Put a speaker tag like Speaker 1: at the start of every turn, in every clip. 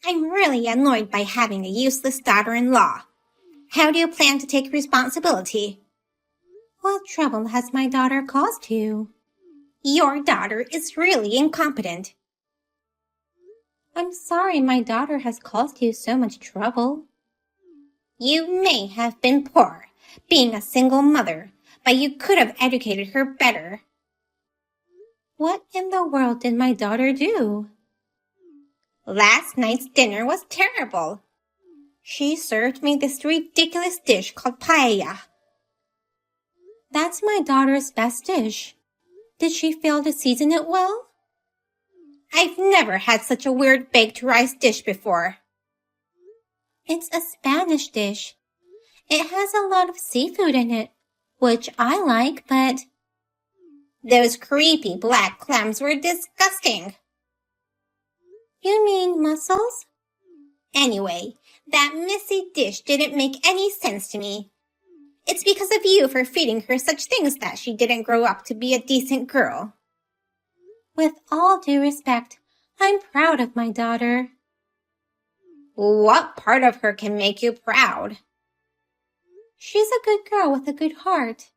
Speaker 1: I'm really annoyed by having a useless daughter-in-law. How do you plan to take responsibility? What trouble has my daughter caused you? Your daughter is really incompetent. I'm sorry my daughter has caused you so much trouble. You may have been poor, being a single mother, but you could have educated her better. What in the world did my daughter do? Last night's dinner was terrible. She served me this ridiculous dish called paella. That's my daughter's best dish. Did she fail to season it well? I've never had such a weird baked rice dish before. It's a Spanish dish. It has a lot of seafood in it, which I like, but... Those creepy black clams were disgusting. You mean mussels? Anyway, that messy dish didn't make any sense to me. It's because of you for feeding her such things that she didn't grow up to be a decent girl. With all due respect, I'm proud of my daughter. What part of her can make you proud? She's a good girl with a good heart.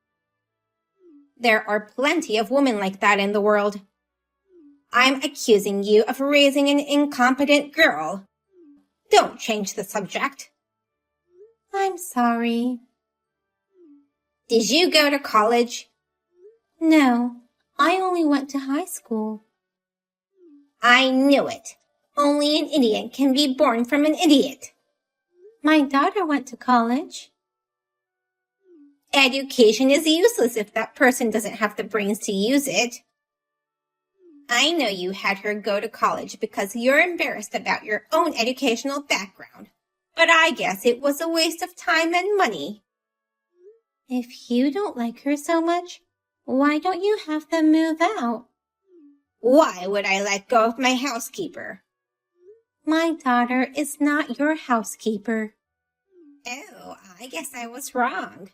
Speaker 1: There are plenty of women like that in the world. I'm accusing you of raising an incompetent girl. Don't change the subject. I'm sorry. Did you go to college? No, I only went to high school. I knew it. Only an idiot can be born from an idiot. My daughter went to college. Education is useless if that person doesn't have the brains to use it. I know you had her go to college because you're embarrassed about your own educational background, but I guess it was a waste of time and money. If you don't like her so much, why don't you have them move out? Why would I let go of my housekeeper? My daughter is not your housekeeper. Oh, I guess I was wrong.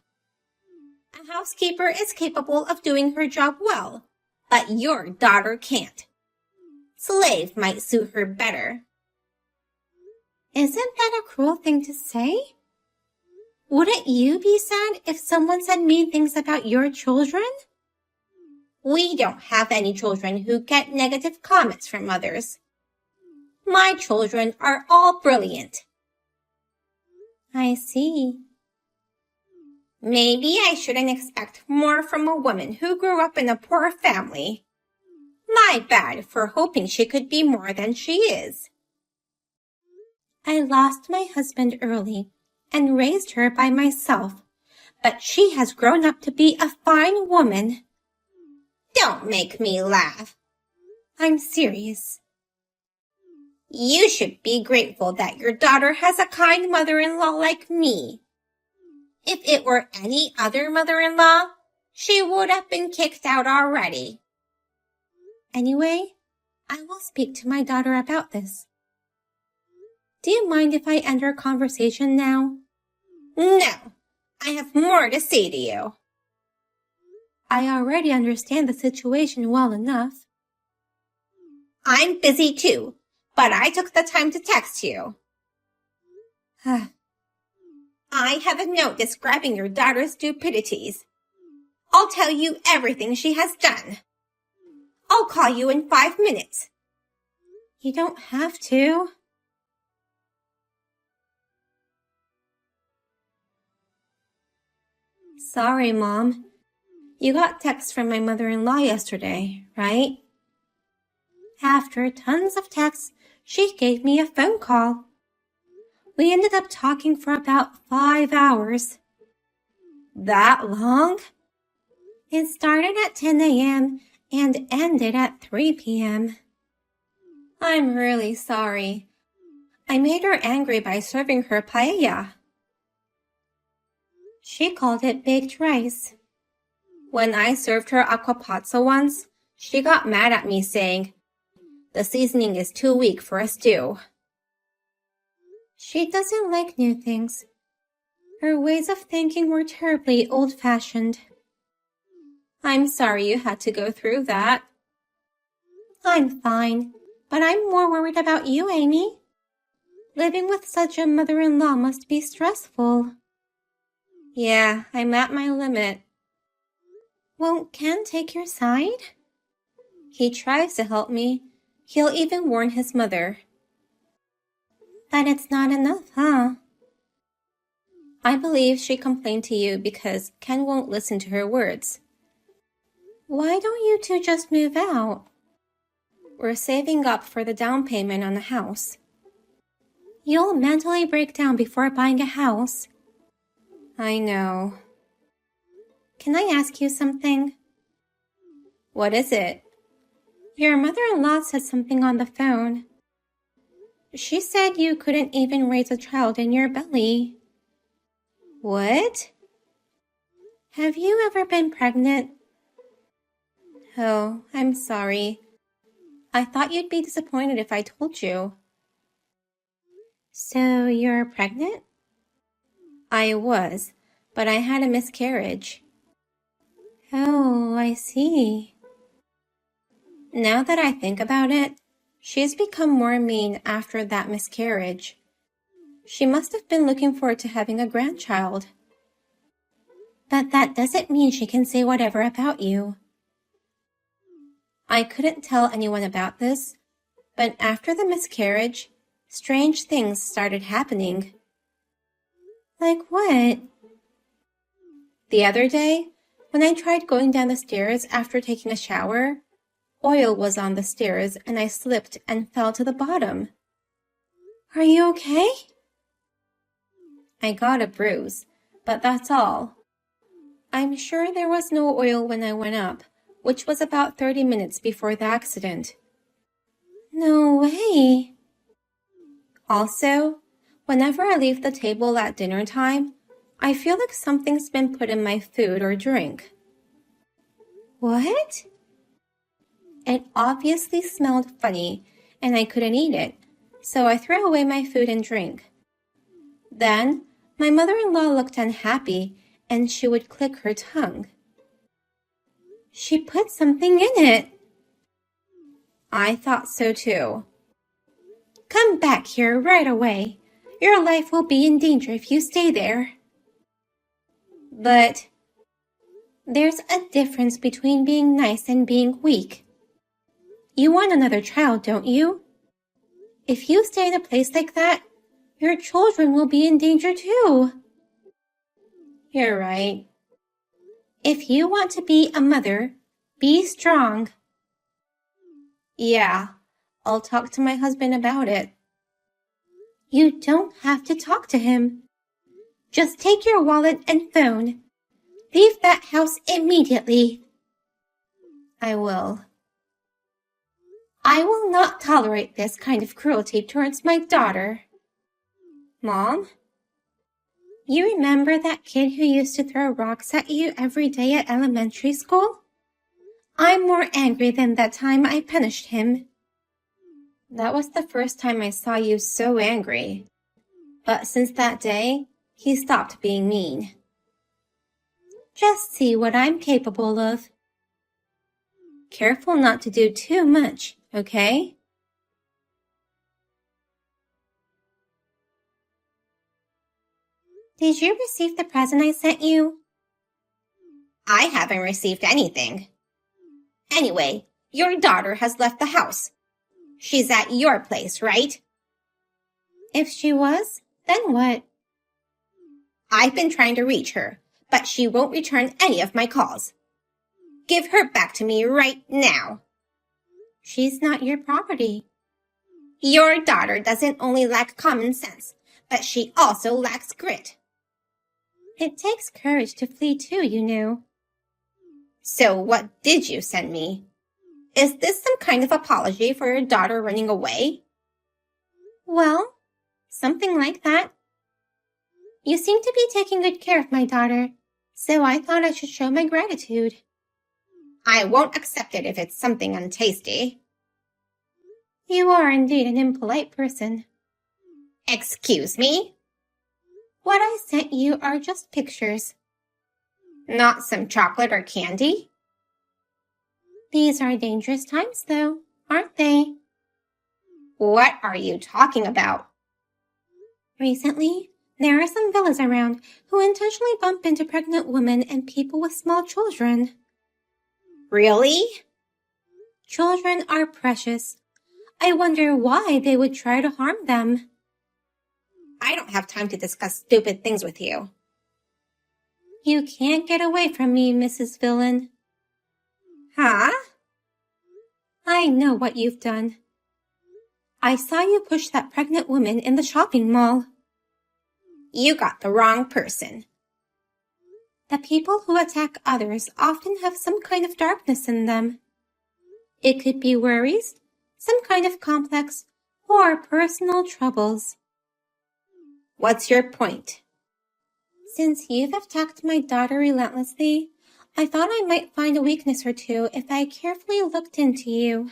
Speaker 1: A housekeeper is capable of doing her job well, but your daughter can't. Slave might suit her better. Isn't that a cruel thing to say? Wouldn't you be sad if someone said mean things about your children? We don't have any children who get negative comments from others. My children are all brilliant. I see. Maybe I shouldn't expect more from a woman who grew up in a poor family. My bad for hoping she could be more than she is. I lost my husband early and raised her by myself, but she has grown up to be a fine woman. Don't make me laugh. I'm serious. You should be grateful that your daughter has a kind mother-in-law like me. If it were any other mother-in-law, she would have been kicked out already. Anyway, I will speak to my daughter about this. Do you mind if I end our conversation now? No, I have more to say to you. I already understand the situation well enough. I'm busy too, but I took the time to text you. I have a note describing your daughter's stupidities. I'll tell you everything she has done. I'll call you in 5 minutes. You don't have to. Sorry, Mom. You got text from my mother-in-law yesterday, right? After tons of texts, she gave me a phone call. We ended up talking for about 5 hours. That long? It started at 10 a.m. and ended at 3 p.m. I'm really sorry. I made her angry by serving her paella. She called it baked rice. When I served her aquapazzo once, she got mad at me saying, "The seasoning is too weak for a stew." She doesn't like new things. Her ways of thinking were terribly old-fashioned. I'm sorry you had to go through that. I'm fine, but I'm more worried about you, Amy. Living with such a mother-in-law must be stressful. Yeah, I'm at my limit. Won't Ken take your side? He tries to help me. He'll even warn his mother. But it's not enough, huh? I believe she complained to you because Ken won't listen to her words. Why don't you two just move out? We're saving up for the down payment on the house. You'll mentally break down before buying a house. I know. Can I ask you something? What is it? Your mother-in-law said something on the phone. She said you couldn't even raise a child in your belly. What? Have you ever been pregnant? Oh, I'm sorry. I thought you'd be disappointed if I told you. So you're pregnant? I was, but I had a miscarriage. Oh, I see. Now that I think about it, she's become more mean after that miscarriage. She must have been looking forward to having a grandchild. But that doesn't mean she can say whatever about you. I couldn't tell anyone about this, but after the miscarriage, strange things started happening. Like what? The other day, when I tried going down the stairs after taking a shower, oil was on the stairs and I slipped and fell to the bottom. Are you okay? I got a bruise, but that's all. I'm sure there was no oil when I went up, which was about 30 minutes before the accident. No way. Also, whenever I leave the table at dinner time, I feel like something's been put in my food or drink. What? It obviously smelled funny, and I couldn't eat it, so I threw away my food and drink. Then, my mother-in-law looked unhappy, and she would click her tongue. She put something in it. I thought so too. Come back here right away. Your life will be in danger if you stay there. But there's a difference between being nice and being weak. You want another child, don't you? If you stay in a place like that, your children will be in danger too. You're right. If you want to be a mother, be strong. Yeah, I'll talk to my husband about it. You don't have to talk to him. Just take your wallet and phone. Leave that house immediately. I will. I will not tolerate this kind of cruelty towards my daughter. Mom? You remember that kid who used to throw rocks at you every day at elementary school? I'm more angry than that time I punished him. That was the first time I saw you so angry. But since that day, he stopped being mean. Just see what I'm capable of. Careful not to do too much, okay? Did you receive the present I sent you? I haven't received anything. Anyway, your daughter has left the house. She's at your place, right? If she was, then what? I've been trying to reach her, but she won't return any of my calls. Give her back to me right now. She's not your property. Your daughter doesn't only lack common sense, but she also lacks grit. It takes courage to flee too, you know. So what did you send me? Is this some kind of apology for your daughter running away? Well, something like that. You seem to be taking good care of my daughter, so I thought I should show my gratitude. I won't accept it if it's something untasty. You are indeed an impolite person. Excuse me? What I sent you are just pictures. Not some chocolate or candy? These are dangerous times, though, aren't they? What are you talking about? Recently, there are some villas around who intentionally bump into pregnant women and people with small children. Really? Children are precious. I wonder why they would try to harm them. I don't have time to discuss stupid things with you. You can't get away from me, Mrs. Villain. Huh? I know what you've done. I saw you push that pregnant woman in the shopping mall. You got the wrong person. The people who attack others often have some kind of darkness in them. It could be worries, some kind of complex, or personal troubles. What's your point? Since you've attacked my daughter relentlessly, I thought I might find a weakness or two if I carefully looked into you.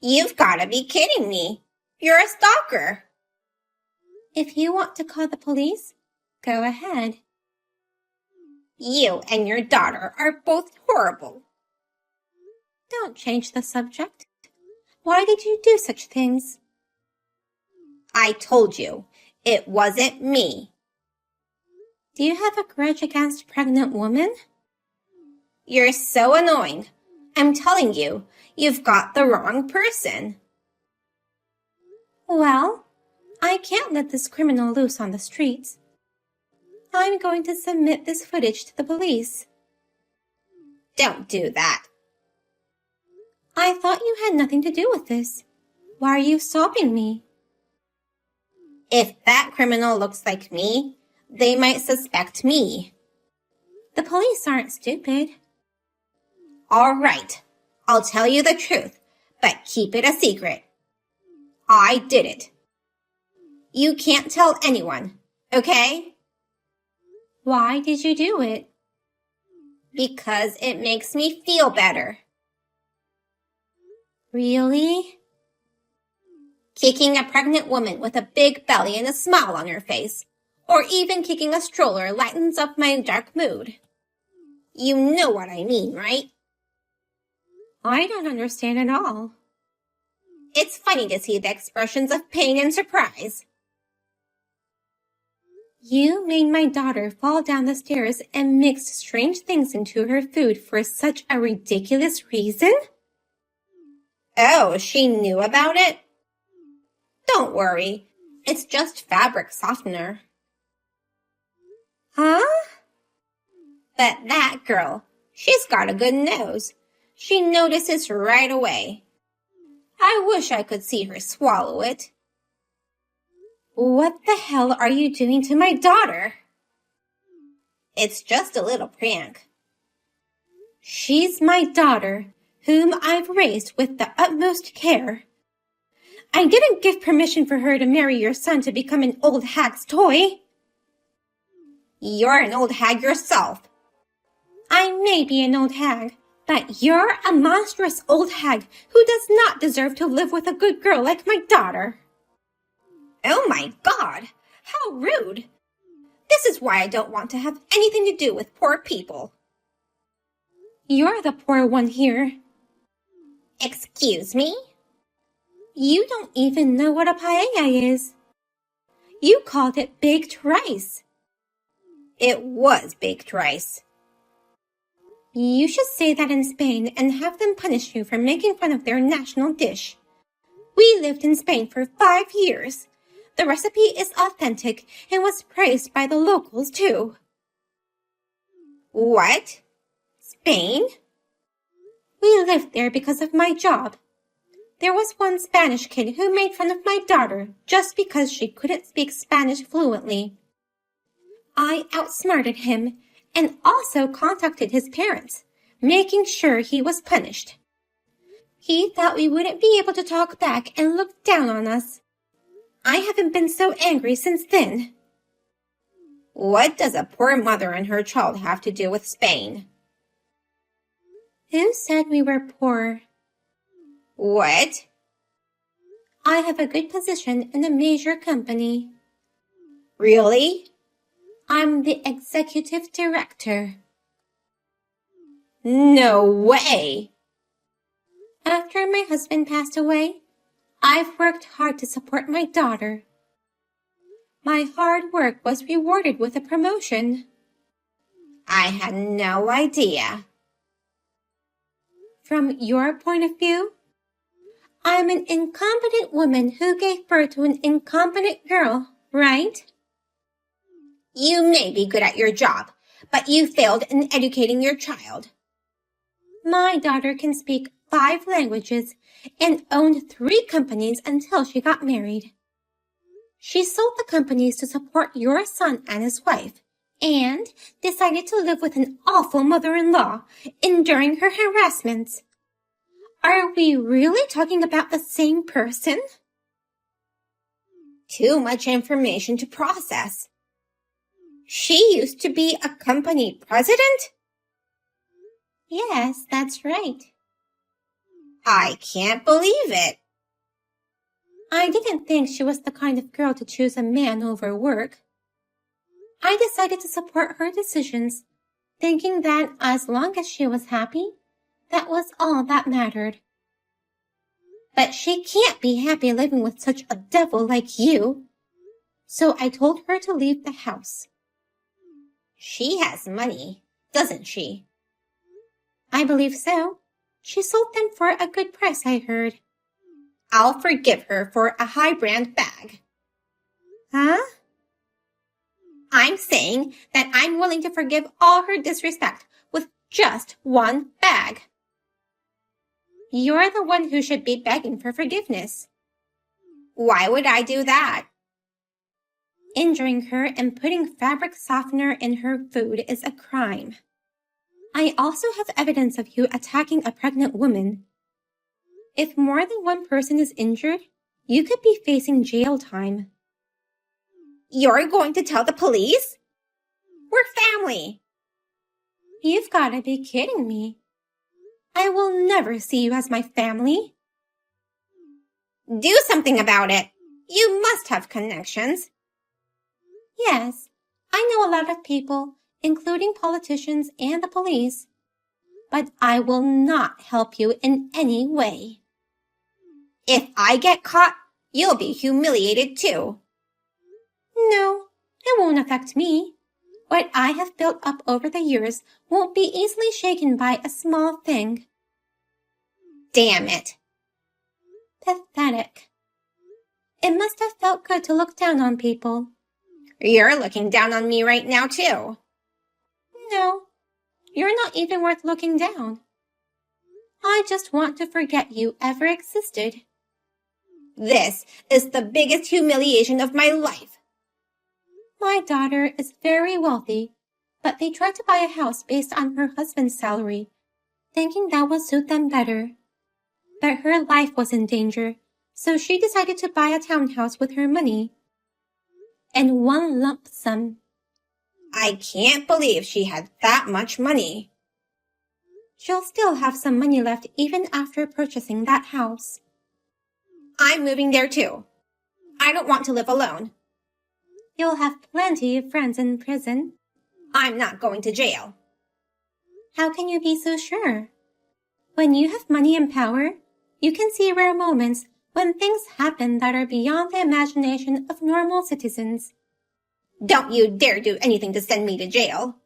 Speaker 1: You've got to be kidding me. You're a stalker. If you want to call the police, go ahead. You and your daughter are both horrible. Don't change the subject. Why did you do such things? I told you, it wasn't me. Do you have a grudge against a pregnant woman? You're so annoying. I'm telling you, you've got the wrong person. Well, I can't let this criminal loose on the streets. I'm going to submit this footage to the police. Don't do that. I thought you had nothing to do with this. Why are you stopping me? If that criminal looks like me, they might suspect me. The police aren't stupid. All right, I'll tell you the truth, but keep it a secret. I did it. You can't tell anyone, okay? Why did you do it? Because it makes me feel better. Really? Kicking a pregnant woman with a big belly and a smile on her face, or even kicking a stroller lightens up my dark mood. You know what I mean, right? I don't understand at all. It's funny to see the expressions of pain and surprise. You made my daughter fall down the stairs and mixed strange things into her food for such a ridiculous reason? Oh, she knew about it? Don't worry, it's just fabric softener. Huh? But that girl, she's got a good nose. She notices right away. I wish I could see her swallow it. What the hell are you doing to my daughter? It's just a little prank. She's my daughter, whom I've raised with the utmost care. I didn't give permission for her to marry your son to become an old hag's toy. You're an old hag yourself. I may be an old hag, but you're a monstrous old hag who does not deserve to live with a good girl like my daughter. Oh my God, how rude. This is why I don't want to have anything to do with poor people. You're the poor one here. Excuse me? You don't even know what a paella is. You called it baked rice. It was baked rice. You should say that in Spain and have them punish you for making fun of their national dish. We lived in Spain for 5 years. The recipe is authentic and was praised by the locals too. What? Spain? We lived there because of my job. There was one Spanish kid who made fun of my daughter just because she couldn't speak Spanish fluently. I outsmarted him and also contacted his parents, making sure he was punished. He thought we wouldn't be able to talk back and looked down on us. I haven't been so angry since then. What does a poor mother and her child have to do with Spain? Who said we were poor? What? I have a good position in a major company. Really? I'm the executive director. No way! After my husband passed away, I've worked hard to support my daughter. My hard work was rewarded with a promotion. I had no idea. From your point of view, I'm an incompetent woman who gave birth to an incompetent girl, right? You may be good at your job, but you failed in educating your child. My daughter can speak 5 languages and owned 3 companies until she got married. She sold the companies to support your son and his wife, and decided to live with an awful mother-in-law, enduring her harassments. Are we really talking about the same person? Too much information to process. She used to be a company president? Yes, that's right. I can't believe it. I didn't think she was the kind of girl to choose a man over work. I decided to support her decisions, thinking that as long as she was happy, that was all that mattered. But she can't be happy living with such a devil like you. So I told her to leave the house. She has money, doesn't she? I believe so. She sold them for a good price, I heard. I'll forgive her for a high-brand bag. Huh? I'm saying that I'm willing to forgive all her disrespect with just one bag. You're the one who should be begging for forgiveness. Why would I do that? Injuring her and putting fabric softener in her food is a crime. I also have evidence of you attacking a pregnant woman. If more than one person is injured, you could be facing jail time. You're going to tell the police? We're family. You've got to be kidding me. I will never see you as my family. Do something about it. You must have connections. Yes, I know a lot of people, including politicians and the police. But I will not help you in any way. If I get caught, you'll be humiliated too. No, it won't affect me. What I have built up over the years won't be easily shaken by a small thing. Damn it. Pathetic. It must have felt good to look down on people. You're looking down on me right now too. No, you're not even worth looking down. I just want to forget you ever existed. This is the biggest humiliation of my life. My daughter is very wealthy, but they tried to buy a house based on her husband's salary, thinking that would suit them better. But her life was in danger, so she decided to buy a townhouse with her money. And one lump sum. I can't believe she had that much money. She'll still have some money left even after purchasing that house. I'm moving there too. I don't want to live alone. You'll have plenty of friends in prison. I'm not going to jail. How can you be so sure? When you have money and power, you can see rare moments when things happen that are beyond the imagination of normal citizens. Don't you dare do anything to send me to jail.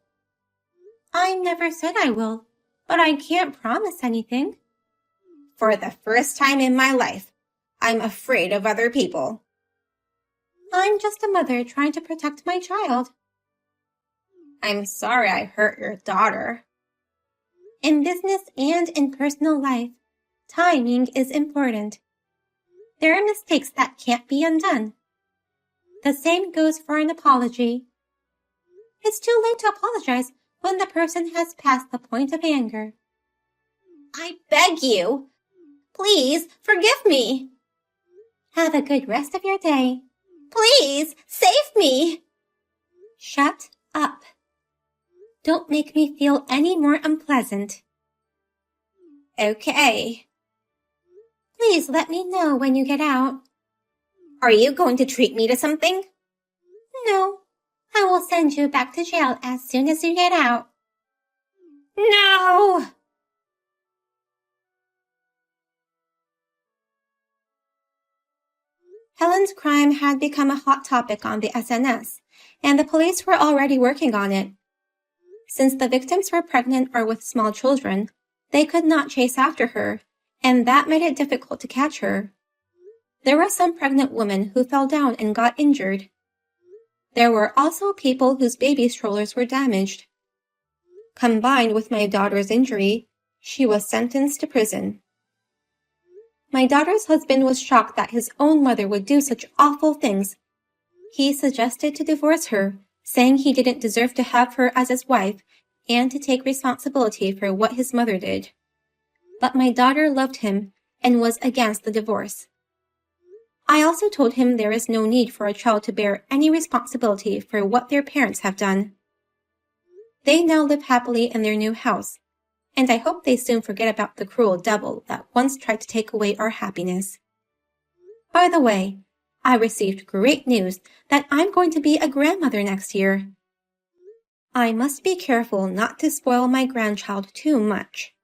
Speaker 1: I never said I will, but I can't promise anything. For the first time in my life, I'm afraid of other people. I'm just a mother trying to protect my child. I'm sorry I hurt your daughter. In business and in personal life, timing is important. There are mistakes that can't be undone. The same goes for an apology. It's too late to apologize when the person has passed the point of anger. I beg you, please forgive me. Have a good rest of your day. Please save me. Shut up. Don't make me feel any more unpleasant. Okay. Please let me know when you get out. Are you going to treat me to something? No. I will send you back to jail as soon as you get out. No! Helen's crime had become a hot topic on the SNS, and the police were already working on it. Since the victims were pregnant or with small children, they could not chase after her, and that made it difficult to catch her. There were some pregnant women who fell down and got injured. There were also people whose baby strollers were damaged. Combined with my daughter's injury, she was sentenced to prison. My daughter's husband was shocked that his own mother would do such awful things. He suggested to divorce her, saying he didn't deserve to have her as his wife and to take responsibility for what his mother did. But my daughter loved him and was against the divorce. I also told him there is no need for a child to bear any responsibility for what their parents have done. They now live happily in their new house, and I hope they soon forget about the cruel devil that once tried to take away our happiness. By the way, I received great news that I'm going to be a grandmother next year. I must be careful not to spoil my grandchild too much.